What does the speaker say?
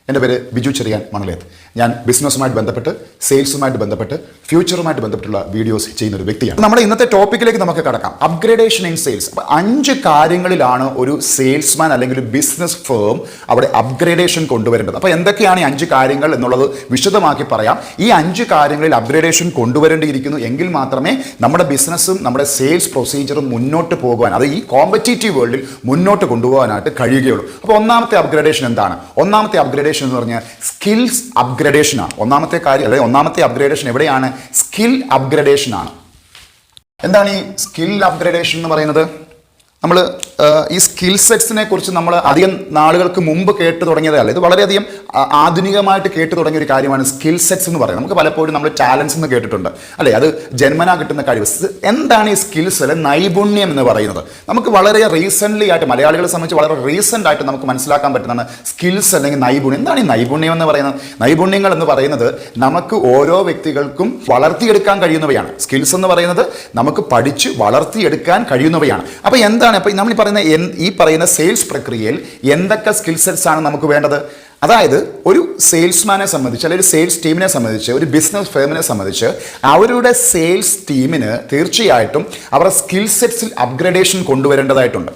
എൻ്റെ പേര് ബിജു ചെറിയാൻ മണലേത്ത്. ഞാൻ ബിസിനസ്സുമായിട്ട് ബന്ധപ്പെട്ട് സെയിൽസുമായിട്ട് ബന്ധപ്പെട്ട് ഫ്യൂച്ചറുമായിട്ട് ബന്ധപ്പെട്ടുള്ള വീഡിയോസ് ചെയ്യുന്ന ഒരു വ്യക്തിയാണ്. നമ്മുടെ ഇന്നത്തെ ടോപ്പിക്കിലേക്ക് നമുക്ക് കടക്കാം. Upgradation in sales. അപ്പോൾ 5 കാര്യങ്ങളിലാണ് ഒരു സെയിൽസ്മാൻ അല്ലെങ്കിൽ ഒരു ബിസിനസ് ഫേം അവിടെ അപ്ഗ്രേഡേഷൻ കൊണ്ടുവരേണ്ടത്. അപ്പോൾ എന്തൊക്കെയാണ് ഈ 5 കാര്യങ്ങൾ എന്നുള്ളത് വിശദമാക്കി പറയാം. ഈ 5 കാര്യങ്ങളിൽ അപ്ഗ്രേഡേഷൻ കൊണ്ടുവരേണ്ടിയിരിക്കുന്നു എങ്കിൽ മാത്രമേ നമ്മുടെ ബിസിനസ്സും നമ്മുടെ സെയിൽസ് പ്രൊസീജിയറും മുന്നോട്ട് പോകുവാൻ, അത് ഈ കോമ്പറ്റീറ്റീവ് വേൾഡിൽ മുന്നോട്ട് കൊണ്ടുപോകാനായിട്ട് കഴിയുകയുള്ളൂ. അപ്പോൾ ഒന്നാമത്തെ അപ്ഗ്രേഡേഷൻ എന്താണ്? ഒന്നാമത്തെ അപ്ഗ്രേഡേഷൻ എന്ന് പറഞ്ഞാൽ സ്കിൽസ് അപ്ഗ്രേഡേഷൻ ആണ്. ഒന്നാമത്തെ കാര്യം, അതായത് ഒന്നാമത്തെ അപ്ഗ്രേഡേഷൻ എവിടെയാണ്? സ്കിൽ അപ്ഗ്രേഡേഷൻ ആണ്. എന്താണ് ഈ സ്കിൽ അപ്ഗ്രേഡേഷൻ എന്ന് പറയുന്നത്? നമ്മൾ ഈ സ്കിൽ സെറ്റ്സിനെ കുറിച്ച് നമ്മൾ അധികം നാളുകൾക്ക് മുമ്പ് കേട്ട് തുടങ്ങിയതല്ല. ഇത് വളരെയധികം ആധുനികമായിട്ട് കേട്ട് തുടങ്ങിയ ഒരു കാര്യമാണ് സ്കിൽ സെറ്റ്സ് എന്ന് പറയുന്നത്. നമുക്ക് പലപ്പോഴും നമ്മൾ ടാലൻസ് എന്ന് കേട്ടിട്ടുണ്ട് അല്ലേ? അത് ജന്മനാ കിട്ടുന്ന കഴിവ്. എന്താണ് ഈ സ്കിൽസ് അല്ലെ നൈപുണ്യം എന്ന് പറയുന്നത്? നമുക്ക് വളരെ റീസെൻ്റ്ലി ആയിട്ട്, മലയാളികളെ സംബന്ധിച്ച് വളരെ റീസെൻ്റ് ആയിട്ട് നമുക്ക് മനസ്സിലാക്കാൻ പറ്റുന്നതാണ് സ്കിൽസ് അല്ലെങ്കിൽ നൈപുണ്യം. എന്താണ് ഈ നൈപുണ്യം എന്ന് പറയുന്നത്? നൈപുണ്യങ്ങൾ എന്ന് പറയുന്നത് നമുക്ക് ഓരോ വ്യക്തികൾക്കും വളർത്തിയെടുക്കാൻ കഴിയുന്നവയാണ്. സ്കിൽസ് എന്ന് പറയുന്നത് നമുക്ക് പഠിച്ച് വളർത്തിയെടുക്കാൻ കഴിയുന്നവയാണ്. അപ്പോൾ എന്താണ്, അപ്പോൾ നമ്മൾ ഈ പറയുന്ന സെയിൽസ് പ്രക്രിയയിൽ എന്തൊക്കെ സ്കിൽ സെറ്റ്സ് ആണ് നമുക്ക് വേണ്ടത്? അതായത് ഒരു സെയിൽസ്മാനെ സംബന്ധിച്ച് അല്ലെങ്കിൽ ഒരു സെയിൽസ് ടീമിനെ സംബന്ധിച്ച്, ഒരു ബിസിനസ് ഫേമിനെ സംബന്ധിച്ച് അവരുടെ സെയിൽസ് ടീമിന് തീർച്ചയായിട്ടും അവരുടെ സ്കിൽ സെറ്റ്സിൽ അപ്ഗ്രേഡേഷൻ കൊണ്ടുവരേണ്ടതായിട്ടുണ്ട്.